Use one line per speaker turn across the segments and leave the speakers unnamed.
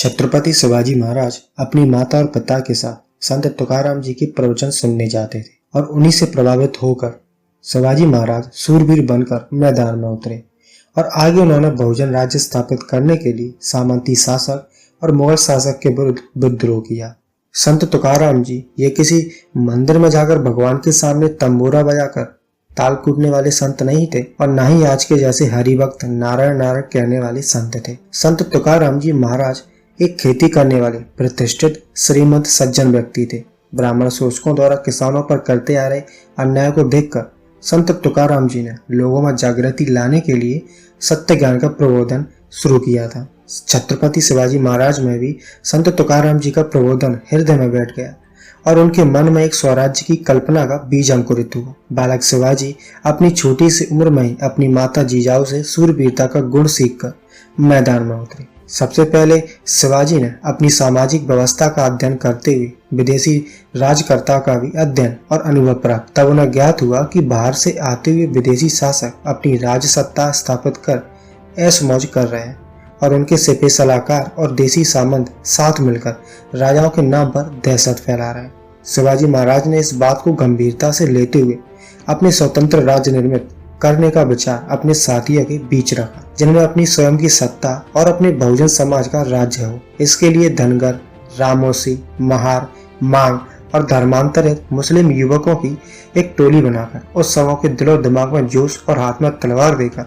छत्रपति शिवाजी महाराज अपनी माता और पिता के साथ संत तुकाराम जी की प्रवचन सुनने जाते थे और उन्हीं से प्रभावित होकर शिवाजी महाराज सूरवीर बनकर मैदान में उतरे और आगे उन्होंने बहुजन राज्य स्थापित करने के लिए सामंती शासक और मुगल शासक के विरुद्ध विद्रोह किया। संत तुकाराम जी ये किसी मंदिर में जाकर भगवान के सामने तंबूरा बजाकर ताल कूटने वाले संत नहीं थे और न ही आज के जैसे हरिभक्त नारायण नारायण कहने वाले संत थे। संत तुकाराम जी महाराज एक खेती करने वाले प्रतिष्ठित श्रीमंत सज्जन व्यक्ति थे। ब्राह्मण शोषकों द्वारा किसानों पर करते आ रहे अन्याय को देखकर संत तुकाराम जी ने लोगों में जागृति लाने के लिए सत्य ज्ञान का प्रबोधन शुरू किया था। छत्रपति शिवाजी महाराज में भी संत तुकाराम जी का प्रबोधन हृदय में बैठ गया और उनके मन में एक स्वराज्य की कल्पना का बीज अंकुरित हुआ। बालक शिवाजी अपनी छोटी सी उम्र में ही अपनी माता जीजाऊ से सूरवीरता का गुण सीखकर मैदान में उतरे। सबसे पहले शिवाजी ने अपनी सामाजिक व्यवस्था का अध्ययन करते हुए विदेशी राजकर्ता का भी अध्ययन और अनुभव प्राप्त। तब उन्हें ज्ञात हुआ कि बाहर से आते हुए विदेशी शासक अपनी राज सत्ता स्थापित कर ऐश मौज कर रहे हैं और उनके सिपे सलाहकार और देसी सामंत साथ मिलकर राजाओं के नाम पर दहशत फैला रहे हैं। शिवाजी महाराज ने इस बात को गंभीरता से लेते हुए अपने स्वतंत्र राज्य निर्मित करने का विचार अपने साथियों के बीच रखा, जिनमें अपनी स्वयं की सत्ता और अपने बहुजन समाज का राज्य हो। इसके लिए धनगर, रामोसी, महार, मांग और धर्मांतरित मुस्लिम युवकों की एक टोली बनाकर उस सबों के दिलो दिमाग में जोश और हाथ में तलवार देकर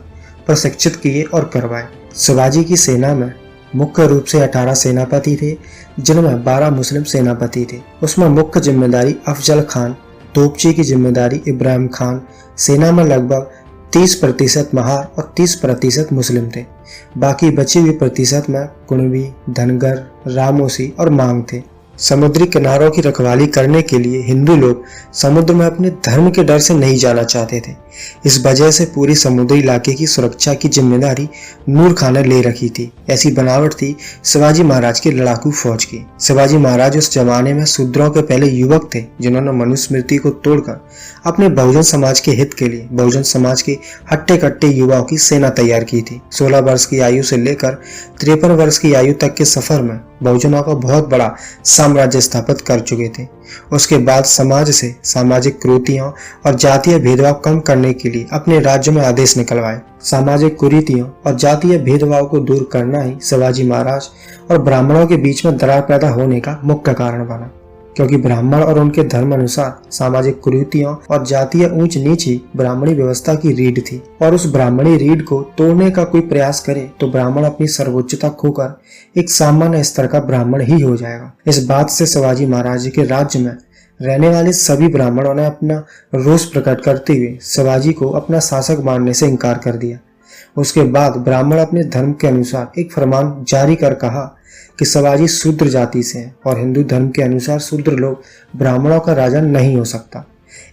प्रशिक्षित किए और करवाए। शिवाजी की सेना में मुख्य रूप से 18 सेनापति थे, जिनमें 12 मुस्लिम सेनापति थे। उसमें मुख्य जिम्मेदारी अफजल खान, तोपची की जिम्मेदारी इब्राहिम खान। सेना में लगभग 30% महार और 30% मुस्लिम थे। बाकी बची हुई प्रतिशत में कुणबी, धनगर, रामोसी और मांग थे। समुद्री किनारों की रखवाली करने के लिए हिंदू लोग समुद्र में अपने धर्म के डर से नहीं जाना चाहते थे। इस वजह से पूरी समुद्री इलाके की सुरक्षा की जिम्मेदारी नूर खान ने ले रखी थी। ऐसी बनावट थी शिवाजी महाराज की लड़ाकू फौज की। शिवाजी महाराज उस जमाने में शूद्रों के पहले युवक थे, जिन्होंने मनुस्मृति को तोड़कर अपने बहुजन समाज के हित के लिए बहुजन समाज के हट्टे कट्टे युवाओं की सेना तैयार की थी। 16 वर्ष की आयु से लेकर 53 वर्ष की आयु तक के सफर में बहुजनों का बहुत बड़ा साम्राज्य स्थापित कर चुके थे। उसके बाद समाज से सामाजिक कुरीतियों और जातीय भेदभाव कम करने के लिए अपने राज्य में आदेश निकलवाए। सामाजिक कुरीतियों और जातीय भेदभाव को दूर करना ही शिवाजी महाराज और ब्राह्मणों के बीच में दरार पैदा होने का मुख्य कारण बना, क्योंकि ब्राह्मण और उनके धर्म अनुसार सामाजिक कुरीतियों और जातीय ऊंच नीच ही ब्राह्मणी व्यवस्था की रीढ़ थी और उस ब्राह्मणी रीढ़ को तोड़ने का कोई प्रयास करे तो ब्राह्मण अपनी सर्वोच्चता खोकर एक सामान्य स्तर का ब्राह्मण ही हो जाएगा। इस बात से शिवाजी महाराज के राज्य में रहने वाले सभी ब्राह्मणों ने अपना रोष प्रकट करते हुए शिवाजी को अपना शासक मानने से इनकार कर दिया। उसके बाद ब्राह्मण अपने धर्म के अनुसार एक फरमान जारी कर कहा कि शिवाजी शूद्र जाति से है और हिंदू धर्म के अनुसार शूद्र लोग ब्राह्मणों का राजा नहीं हो सकता।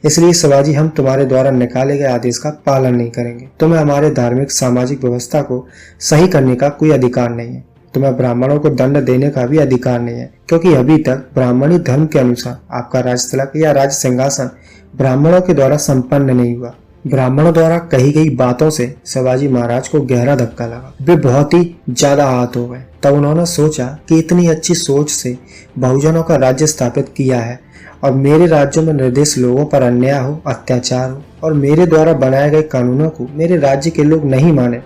इसलिए शिवाजी, हम तुम्हारे द्वारा निकाले गए आदेश का पालन नहीं करेंगे। तुम्हें हमारे धार्मिक सामाजिक व्यवस्था को सही करने का कोई अधिकार नहीं है। तुम्हें ब्राह्मणों को दंड देने का भी अधिकार नहीं है, क्योंकि अभी तक ब्राह्मणी धर्म के अनुसार आपका राज तिलक या राज सिंहासन ब्राह्मणों के द्वारा संपन्न नहीं हुआ। ब्राह्मणों द्वारा कही गई बातों से शिवाजी महाराज को गहरा धक्का लगा। वे बहुत ही ज्यादा आहत हो गए। तब उन्होंने सोचा कि इतनी अच्छी सोच से बहुजनों का राज्य स्थापित किया है और मेरे राज्यों में निर्देश लोगों पर अन्याय हो, अत्याचार हो और मेरे द्वारा बनाए गए कानूनों को मेरे राज्य के लोग नहीं माने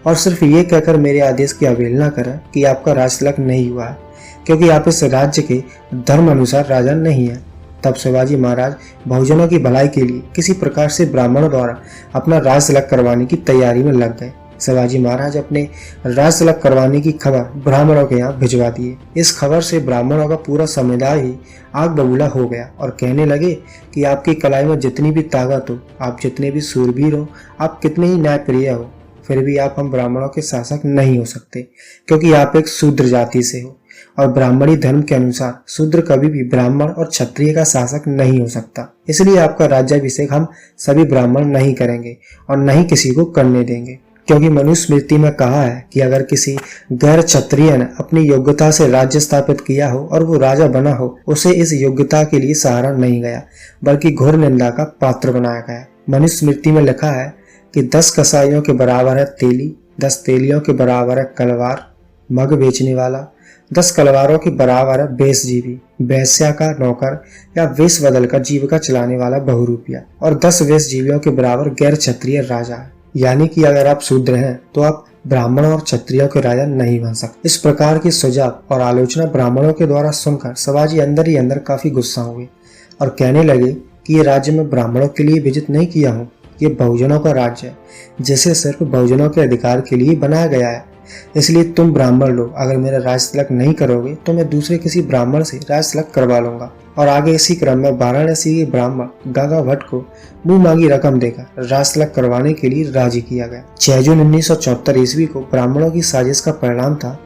और सिर्फ ये कहकर मेरे आदेश की अवहेलना करें कि आपका राज तिलक नहीं हुआ है, क्योंकि आप इस राज्य के धर्म अनुसार राजा नहीं है। तब शिवाजी महाराज बहुजनों की भलाई के लिए किसी प्रकार से ब्राह्मणों द्वारा अपना राज तिलक करवाने की तैयारी में लग गए। शिवाजी महाराज अपने राज तिलक करवाने की खबर ब्राह्मणों के यहाँ भिजवा दिए। इस खबर से ब्राह्मणों का पूरा समुदाय ही आग बबूला हो गया और कहने लगे कि आपकी कलाई में जितनी भी ताकत हो, आप जितने भी सूरवीर हो, आप कितने ही न्यायप्रिय हो, फिर भी आप हम ब्राह्मणों के शासक नहीं हो सकते, क्योंकि आप एक शूद्र जाति से हो और ब्राह्मणी धर्म के अनुसार शूद्र कभी भी ब्राह्मण और क्षत्रिय का शासक नहीं हो सकता। इसलिए आपका राज्याभिषेक हम सभी ब्राह्मण नहीं करेंगे और न ही किसी को करने देंगे, क्योंकि मनुस्मृति में कहा है कि अगर किसी गैर क्षत्रिय ने अपनी योग्यता से राज्य स्थापित किया हो और वो राजा बना हो, उसे इस योग्यता के लिए सहारा नहीं गया बल्कि घोर निंदा का पात्र बनाया गया। मनुस्मृति में लिखा है कि 10 कसाईयों के बराबर है तेली, 10 तेलियों के बराबर है कलवार, मग बेचने वाला, 10 कलवारों के बराबर है वेशजीवी, वैश्या का नौकर या वेश बदलकर जीविका चलाने वाला बहुरूपिया, और 10 वेशजीवियों के बराबर गैर क्षत्रिय राजा है। यानी कि अगर आप शूद्र हैं तो आप ब्राह्मणों और क्षत्रियों के राजा नहीं बन सकते। इस प्रकार की सुझाव और आलोचना ब्राह्मणों के द्वारा सुनकर शिवाजी अंदर ही अंदर काफी गुस्सा हुए और कहने लगे कि ये राज्य मैं ब्राह्मणों के लिए विजित नहीं किया हूँ, ये बहुजनों का राज्य है जिसे सिर्फ बहुजनों के अधिकार के लिए बनाया गया है। इसलिए तुम ब्राह्मण लोग अगर मेरा राज तिलक नहीं करोगे तो मैं दूसरे किसी ब्राह्मण से राज तिलक करवा लूंगा। और आगे इसी क्रम में वाराणसी के ब्राह्मण गागा भट्ट को मुंह मांगी रकम देकर राज तिलक करवाने के लिए राजी किया गया। 6 जून 1974 ईस्वी को ब्राह्मणों की साजिश का परिणाम था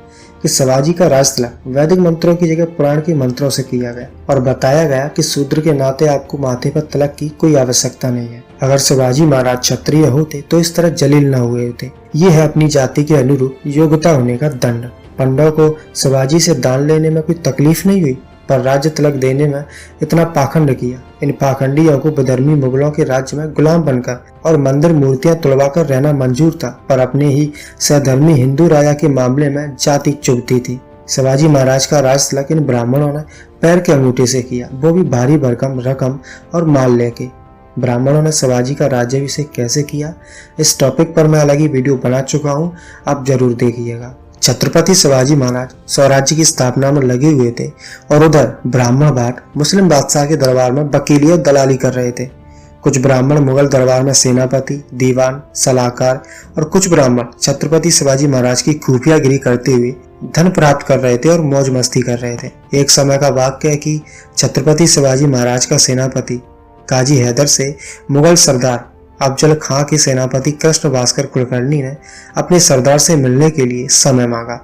कि शिवाजी का राज तिलक वैदिक मंत्रों की जगह पुराण के मंत्रों से किया गया और बताया गया कि शूद्र के नाते आपको माथे पर तिलक की कोई आवश्यकता नहीं है। अगर शिवाजी महाराज क्षत्रिय होते तो इस तरह जलील न हुए होते। ये है अपनी जाति के अनुरूप योग्यता होने का दंड। पंडों को शिवाजी से दान लेने में कोई तकलीफ नहीं हुई, पर राज्य तिलक देने में इतना पाखंड किया। इन पाखंडियों को विधर्मी मुगलों के राज्य में गुलाम बनकर और मंदिर मूर्तियां तुड़वाकर रहना मंजूर था, पर अपने ही सहधर्मी हिंदू राजा के मामले में जाति चुभती थी। शिवाजी महाराज का राज तिलक इन ब्राह्मणों ने पैर के अंगूठे से किया, वो भी भारी भरकम रकम और माल लेके। ब्राह्मणों ने शिवाजी का राज्याभिषेक कैसे किया, इस टॉपिक पर मैं अलग ही वीडियो बना चुका हूँ, आप जरूर देखिएगा। छत्रपति शिवाजी महाराज स्वराज्य की स्थापना में लगे हुए थे और उधर ब्राह्मण भाट मुस्लिम बादशाह के दरबार में वकीली और दलाली कर रहे थे। कुछ ब्राह्मण मुगल दरबार में सेनापति, दीवान, सलाहकार और कुछ ब्राह्मण छत्रपति शिवाजी महाराज की खुफियागिरी करते हुए धन प्राप्त कर रहे थे और मौज मस्ती कर रहे थे। एक समय का वाक्य है कि छत्रपति शिवाजी महाराज का सेनापति काजी हैदर से मुगल सरदार अफजल खां के सेनापति कृष्ण भास्कर कुलकर्णी ने अपने सरदार से मिलने के लिए समय मांगा।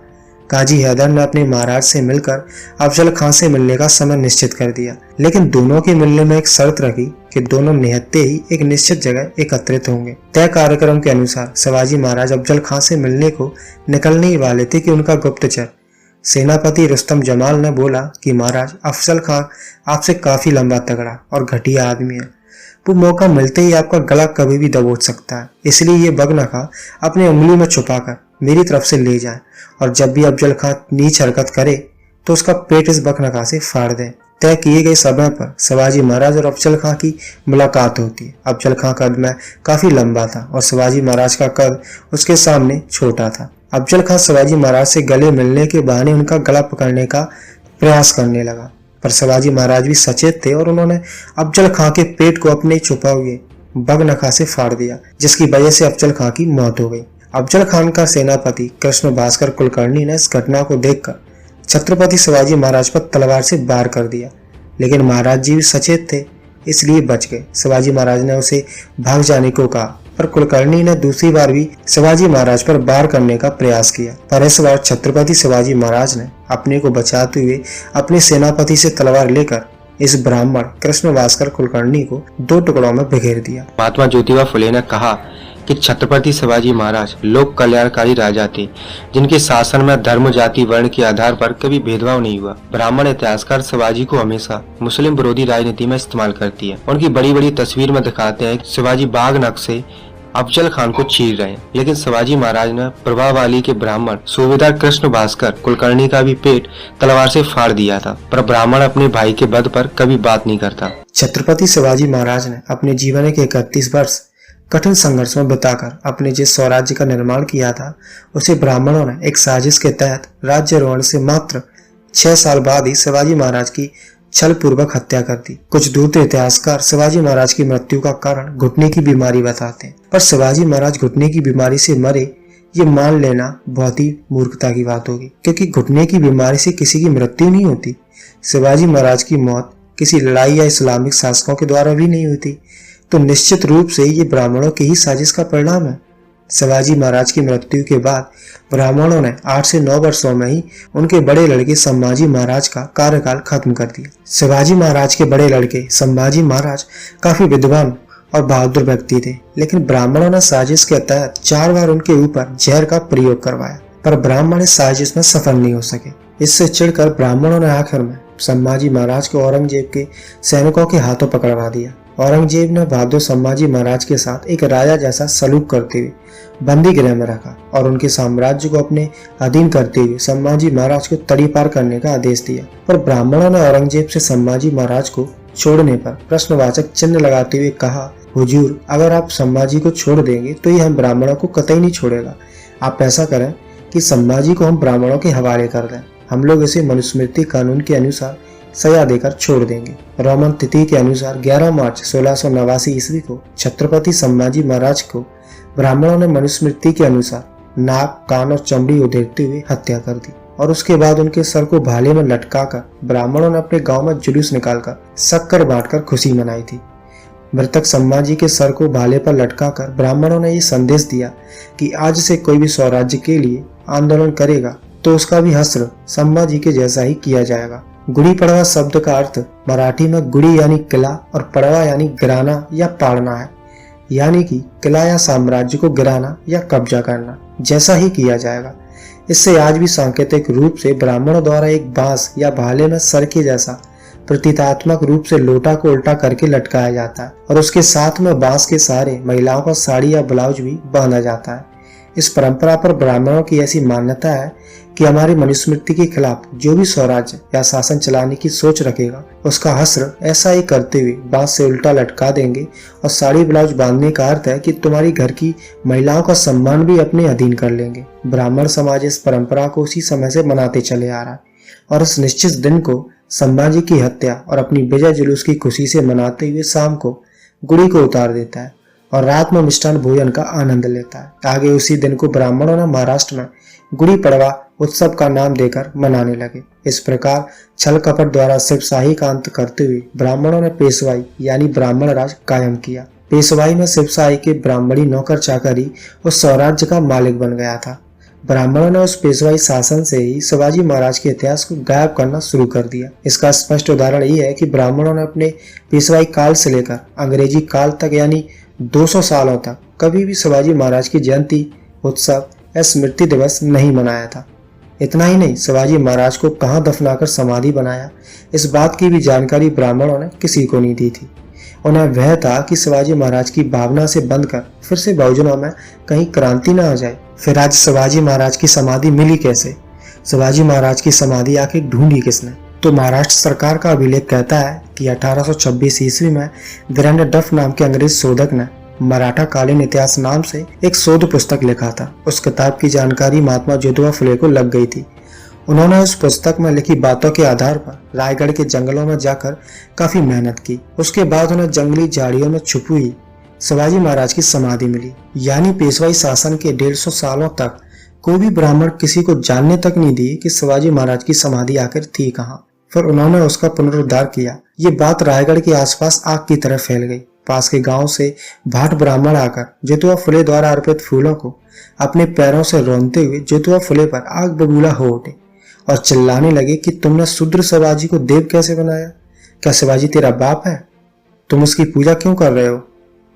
काजी हैदर ने अपने महाराज से मिलकर अफजल खां से मिलने का समय निश्चित कर दिया, लेकिन दोनों के मिलने में एक शर्त रखी कि दोनों निहत्ते ही एक निश्चित जगह एकत्रित होंगे। तय कार्यक्रम के अनुसार शिवाजी महाराज अफजल खां से मिलने को निकलने ही वाले थे कि उनका गुप्तचर सेनापति रुस्तम जमाल ने बोला कि महाराज, अफजल खां आपसे काफी लंबा तगड़ा और घटिया आदमी है, वो मौका मिलते ही आपका गला कभी भी दबोच सकता है। इसलिए ये बगनखा अपने उंगली में छुपाकर मेरी तरफ से ले जाए और जब भी अफजल खां नीच हरकत करे तो उसका पेट इस बगनखा से फाड़ दे। तय किए गए समय पर शिवाजी महाराज और अफजल खां की मुलाकात होती है। अफजल खां कद में काफी लंबा था और शिवाजी महाराज का कद उसके सामने छोटा था। अफजल खां शिवाजी महाराज से गले मिलने के बहाने उनका गला पकड़ने का प्रयास करने लगा, पर शिवाजी महाराज भी सचेत थे और उन्होंने अफजल खां के पेट को अपने छुपा हुए बगनखा से फाड़ दिया, जिसकी वजह से अफजल खां की मौत हो गई। अफजल खान का सेनापति कृष्ण भास्कर कुलकर्णी ने इस घटना को देखकर छत्रपति शिवाजी महाराज पर तलवार से वार कर दिया, लेकिन महाराज जी भी सचेत थे इसलिए बच गए। शिवाजी महाराज ने उसे भाग जाने को कहा, पर कुलकर्णी ने दूसरी बार भी शिवाजी महाराज पर वार करने का प्रयास किया, पर इस बार छत्रपति शिवाजी महाराज ने अपने को बचाते हुए अपने सेनापति से तलवार लेकर इस ब्राह्मण कृष्ण भास्कर कुलकर्णी को 2 टुकड़ों में बिखेर दिया।
महात्मा ज्योतिबा फुले ने कहा कि छत्रपति शिवाजी महाराज लोक कल्याणकारी राजा थे, जिनके शासन में धर्म, जाति, वर्ण के आधार पर कभी भेदभाव नहीं हुआ। ब्राह्मण इतिहासकार शिवाजी को हमेशा मुस्लिम विरोधी राजनीति में इस्तेमाल करती है। उनकी बड़ी बड़ी तस्वीर में दिखाते हैं शिवाजी बाघ नख से अफजल खान को चीर रहे हैं, लेकिन शिवाजी महाराज ने प्रभावशाली के ब्राह्मण सूबेदार कृष्ण भास्कर कुलकर्णी का भी पेट तलवार से फाड़ दिया था, पर ब्राह्मण अपने भाई के वध पर कभी बात नहीं करता।
छत्रपति शिवाजी महाराज ने अपने जीवन के 31 वर्ष कठिन संघर्ष में बिताकर अपने जिस स्वराज्य का निर्माण किया था, उसे ब्राह्मणों ने एक साजिश के तहत राज्यारोहण से मात्र 6 साल बाद ही शिवाजी महाराज की छल पूर्वक हत्या कर दी। कुछ दूर इतिहासकार शिवाजी महाराज की मृत्यु का कारण घुटने की बीमारी बताते हैं, पर शिवाजी महाराज घुटने की बीमारी से मरे ये मान लेना बहुत ही मूर्खता की बात होगी, क्योंकि घुटने की बीमारी से किसी की मृत्यु नहीं होती। शिवाजी महाराज की मौत किसी लड़ाई या इस्लामिक शासकों के द्वारा भी नहीं होती, तो निश्चित रूप से ये ब्राह्मणों की ही साजिश का परिणाम है। शिवाजी महाराज की मृत्यु के बाद ब्राह्मणों ने 8 से 9 वर्षों में ही उनके बड़े लड़के संभाजी महाराज का कार्यकाल खत्म कर दिया। शिवाजी महाराज के बड़े लड़के संभाजी महाराज काफी विद्वान और बहादुर व्यक्ति थे, लेकिन ब्राह्मणों ने साजिश के तहत 4 बार उनके ऊपर जहर का प्रयोग करवाया, पर ब्राह्मण इस साजिश में सफल नहीं हो सके। इससे चिढ़कर ब्राह्मणों ने आखिर में संभाजी महाराज को औरंगजेब के सैनिकों के हाथों पकड़वा दिया औरंगजेब ने बहादुर संभाजी महाराज के साथ एक राजा जैसा सलूक करते हुए बंदी गृह में रखा और उनके साम्राज्य को अपने अधीन करते हुए संभाजी महाराज को तड़ी पार करने का आदेश दिया। पर ब्राह्मणों ने औरंगजेब से संभाजी महाराज को छोड़ने पर प्रश्नवाचक चिन्ह लगाते हुए कहा, हुजूर, अगर आप संभाजी को छोड़ देंगे तो ये हम ब्राह्मणों को कतई नहीं छोड़ेगा। आप ऐसा करें कि संभाजी को हम ब्राह्मणों के हवाले कर दें। हम लोग इसे मनुस्मृति कानून के अनुसार सजा देकर छोड़ देंगे। रोमन तिथि के अनुसार 11 मार्च 1689 ईस्वी को छत्रपति संभाजी महाराज को ब्राह्मणों ने मनुस्मृति के अनुसार नाक, कान और चमड़ी उधेड़ते हुए हत्या कर दी और उसके बाद उनके सर को भाले में लटकाकर ब्राह्मणों ने अपने गांव में जुलूस निकालकर शक्कर बांटकर खुशी मनाई थी। मृतक संभाजी के सर को भाले पर लटकाकर ब्राह्मणों ने ये संदेश दिया कि आज से कोई भी स्वराज्य के लिए आंदोलन करेगा तो उसका भी हश्र संभाजी के जैसा ही किया जाएगा। गुड़ी पड़वा शब्द का अर्थ मराठी में गुड़ी यानी किला और पड़वा यानी गिराना या पाड़ना है, यानी कि किला या साम्राज्य को गिराना या कब्जा करना जैसा ही किया जाएगा। इससे आज भी सांकेतिक रूप से ब्राह्मणों द्वारा एक बांस या भाले में सर के जैसा प्रतीकात्मक रूप से लोटा को उल्टा करके लटकाया जाता है और उसके साथ में बांस के सहारे महिलाओं का साड़ी या ब्लाउज भी बांधा जाता है। इस परंपरा पर ब्राह्मणों की ऐसी मान्यता है कि हमारी मनुस्मृति के खिलाफ जो भी स्वराज्य या शासन चलाने की सोच रखेगा उसका हश्र ऐसा ही करते हुए बांस से उल्टा लटका देंगे। और साड़ी ब्लाउज बांधने का अर्थ है कि तुम्हारी घर की महिलाओं का सम्मान भी अपने अधीन कर लेंगे। ब्राह्मण समाज इस परंपरा को उसी समय से मनाते चले आ रहा है और इस निश्चित दिन को संभाजी की हत्या और अपनी विजय जुलूस की खुशी से मनाते हुए शाम को गुड़ी को उतार देता है और रात में मिष्ठान भोजन का आनंद लेता है। आगे उसी दिन को ब्राह्मणों ने महाराष्ट्र में गुड़ी पड़वा उत्सव का नाम देकर मनाने लगे। इस प्रकार छल कपट द्वारा शिवशाही का अंत करते हुए ब्राह्मणों ने पेशवाई यानी ब्राह्मण राज कायम किया। पेशवाई में शिवशाही के ब्राह्मणी नौकर चाकरी उस स्वराज्य का मालिक बन गया था। ब्राह्मणों ने उस पेशवाई शासन से ही शिवाजी महाराज के इतिहास को गायब करना शुरू कर दिया। इसका स्पष्ट उदाहरण ये है कि ब्राह्मणों ने अपने पेशवाई काल से लेकर अंग्रेजी काल तक यानी 200 सालों तक कभी भी शिवाजी महाराज की जयंती, उत्सव या स्मृति दिवस नहीं मनाया था। इतना ही नहीं, शिवाजी महाराज को कहाँ दफनाकर समाधि बनाया इस बात की भी जानकारी ब्राह्मणों ने किसी को नहीं दी थी। उन्हें वह था कि शिवाजी महाराज की भावना से बंद कर फिर से बहुजनों में कहीं क्रांति न आ जाए। फिर आज शिवाजी महाराज की समाधि मिली कैसे? शिवाजी महाराज की समाधि आखिर ढूंढी किसने? तो महाराष्ट्र सरकार का अभिलेख कहता है कि 1826 ईस्वी में वीरेंद्र डफ नाम के अंग्रेज शोधक ने मराठा कालीन इतिहास नाम से एक शोध पुस्तक लिखा था। उस किताब की जानकारी महात्मा ज्योतिबा फुले को लग गई थी। उन्होंने उस पुस्तक में लिखी बातों के आधार पर रायगढ़ के जंगलों में जाकर काफी मेहनत की। उसके बाद उन्हें जंगली झाड़ियों में छुपी हुई शिवाजी महाराज की समाधि मिली। यानी पेशवाई शासन के 150 सालों तक कोई भी ब्राह्मण किसी को जानने तक नहीं दिए कि शिवाजी महाराज की समाधि आखिर थी कहाँ। फिर उन्होंने उसका पुनरुद्धार किया। ये बात रायगढ़ के आसपास आग की तरह फैल गई। पास के गांव से भाट ब्राह्मण आकर ज्योतिबा फुले द्वारा अर्पित फूलों को अपने पैरों से रौंदते हुए ज्योतिबा फुले पर आग बबूला हो उठे और चिल्लाने लगे कि तुमने शूद्र शिवाजी को देव कैसे बनाया? क्या शिवाजी तेरा बाप है? तुम उसकी पूजा क्यों कर रहे हो?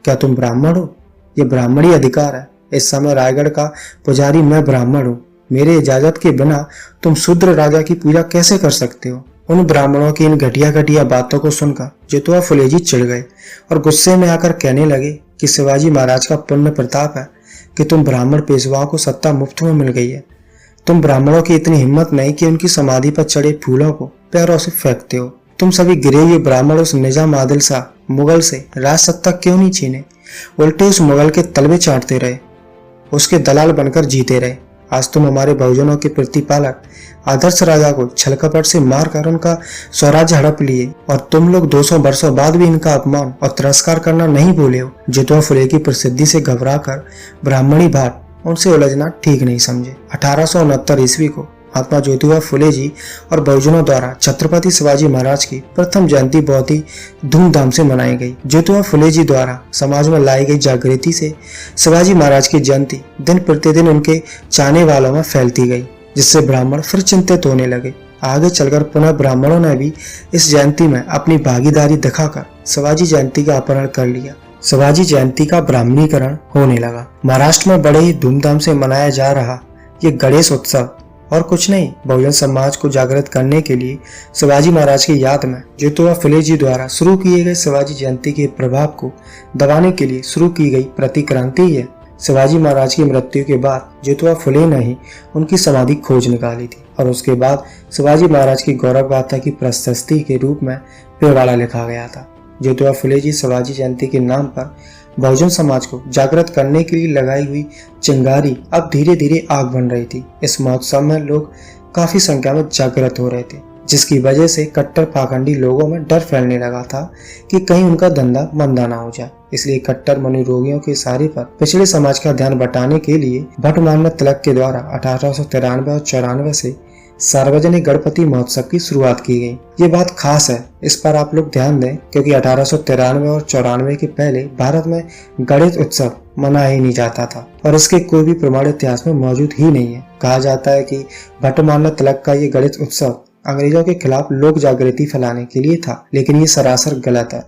क्या तुम ब्राह्मण हो? ये ब्राह्मणी अधिकार है। इस समय रायगढ़ का पुजारी मैं ब्राह्मण हूँ। मेरे इजाजत के बिना तुम शूद्र राजा की पूजा कैसे कर सकते हो? उन ब्राह्मणों की इन घटिया बातों को सुनकर ज्योतिबा फुले जी चिढ़ गए और गुस्से में आकर कहने लगे कि शिवाजी महाराज का पुण्य प्रताप है कि तुम ब्राह्मण पेशवाओं को सत्ता मुफ्त में मिल गई है। तुम ब्राह्मणों की इतनी हिम्मत नहीं कि उनकी समाधि पर चढ़े फूलों को पैरों से फेंकते हो। तुम सभी गिरे हुए ब्राह्मण उस निजाम आदिल शाह मुगल से राज सत्ता क्यों नहीं छीने? उल्टे उस मुगल के तलवे चाटते रहे, उसके दलाल बनकर जीते रहे। आज तुम हमारे बहुजनों के प्रतिपालक आदर्श राजा को छलकपट से मारकर उनका स्वराज्य हड़प लिए और तुम लोग 200 वर्षों बाद भी इनका अपमान और तिरस्कार करना नहीं भूले हो। ज्योतिबा फुले की प्रसिद्धि से घबराकर ब्राह्मणी भाट उनसे उलझना ठीक नहीं समझे। 1869 ईस्वी को महात्मा ज्योतिबा फुले जी और बहुजनों द्वारा छत्रपति शिवाजी महाराज की प्रथम जयंती बहुत ही धूमधाम से मनाई गई। ज्योतिबा फुले जी द्वारा समाज में लाई गई जागृति से शिवाजी महाराज की जयंती दिन प्रतिदिन उनके चाहने वालों में फैलती गई, जिससे ब्राह्मण फिर चिंतित होने लगे। आगे चलकर पुनः ब्राह्मणों ने भी इस जयंती में अपनी भागीदारी दिखाकर शिवाजी जयंती का अपहरण कर लिया। शिवाजी जयंती का ब्राह्मणीकरण होने लगा। महाराष्ट्र में बड़े ही धूमधाम से मनाया जा रहा ये गणेश उत्सव और कुछ नहीं, बहुजन समाज को जागृत करने के लिए शिवाजी महाराज की याद में ज्योतिबा फुले जी द्वारा शुरू किए गए शिवाजी जयंती के प्रभाव को दबाने के लिए शुरू की गई प्रतिक्रांति है। शिवाजी महाराज की मृत्यु के बाद ज्योतिबा फुले ने ही उनकी समाधि खोज निकाली थी और उसके बाद शिवाजी महाराज की गौरव गाथा की प्रशस्ति के रूप में पेवाड़ा लिखा गया था। ज्योतिबा फुले जी शिवाजी जयंती के नाम पर बहुजन समाज को जागृत करने के लिए लगाई हुई चिंगारी अब धीरे धीरे आग बन रही थी। इस महोत्सव में लोग काफी संख्या में जागृत हो रहे थे, जिसकी वजह से कट्टर पाखंडी लोगों में डर फैलने लगा था कि कहीं उनका धंधा मंदा ना हो जाए। इसलिए कट्टर मनोरोगियों के इशारे पर पिछड़े समाज का ध्यान बटाने के लिए भट्ट तिलक के द्वारा 1893 और 94 से सार्वजनिक गणपति महोत्सव की शुरुआत की गई। ये बात खास है, इस पर आप लोग ध्यान दें, क्योंकि 1893 और 94 के पहले भारत में गणेश उत्सव मनाया ही नहीं जाता था और इसके कोई भी प्रमाण इतिहास में मौजूद ही नहीं है। कहा जाता है कि भट्ट तिलक का ये गणेश उत्सव अंग्रेजों के खिलाफ लोक जागृति फैलाने के लिए था, लेकिन ये सरासर गलत है।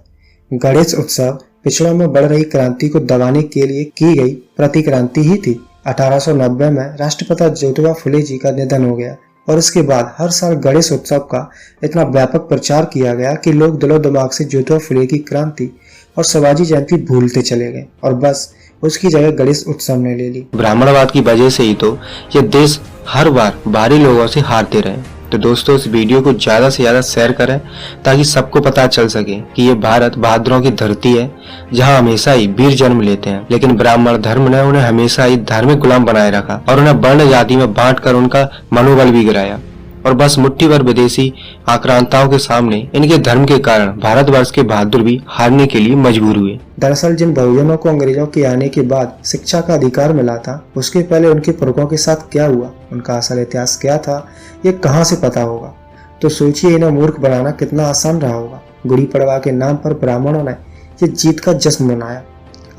गणेश उत्सव पिछड़ों में बढ़ रही क्रांति को दबाने के लिए की गई प्रतिक्रांति ही थी। 1890 में राष्ट्रपिता ज्योतिबा फुले जी का निधन हो गया और इसके बाद हर साल गणेश उत्सव का इतना व्यापक प्रचार किया गया कि लोग दिलो दिमाग से ज्योतिबा फुले की क्रांति और शिवाजी जयंती भूलते चले गए और बस उसकी जगह गणेश उत्सव ने ले ली।
ब्राह्मणवाद की वजह से ही तो ये देश हर बार बाहरी लोगों से हारते रहे। तो दोस्तों, इस वीडियो को ज्यादा से ज्यादा शेयर करें ताकि सबको पता चल सके कि ये भारत बहादुरों की धरती है जहां हमेशा ही वीर जन्म लेते हैं, लेकिन ब्राह्मण धर्म ने उन्हें हमेशा ही धार्मिक गुलाम बनाए रखा और उन्हें वर्ण जाति में बांटकर उनका मनोबल भी गिराया और बस मुट्ठी भर विदेशी आक्रांताओं के सामने इनके धर्म के कारण भारतवर्ष के बहादुर भी हारने के लिए मजबूर हुए।
दरअसल जिन बहुजनों को अंग्रेजों के आने के बाद शिक्षा का अधिकार मिला था, उसके पहले उनके पुरखों के साथ क्या हुआ, उनका असल इतिहास क्या था, ये कहाँ से पता होगा। तो सोचिए इन्हें मूर्ख बनाना कितना आसान रहा होगा। गुड़ी पड़वा के नाम पर ब्राह्मणों ने ये जीत का जश्न मनाया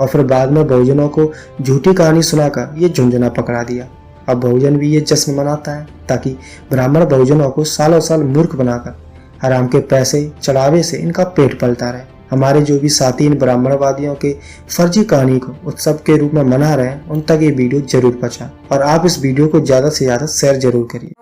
और फिर बाद में बहुजनों को झूठी कहानी सुनाकर ये झुंझुना पकड़ा दिया। अब बहुजन भी ये जश्न मनाता है ताकि ब्राह्मण बहुजनों को सालों साल मूर्ख बनाकर हराम के पैसे चढ़ावे से इनका पेट पलता रहे। हमारे जो भी साथी इन ब्राह्मणवादियों के फर्जी कहानी को उत्सव के रूप में मना रहे हैं, उन तक ये वीडियो जरूर पहुंचा और आप इस वीडियो को ज्यादा से ज्यादा शेयर जरूर करिए।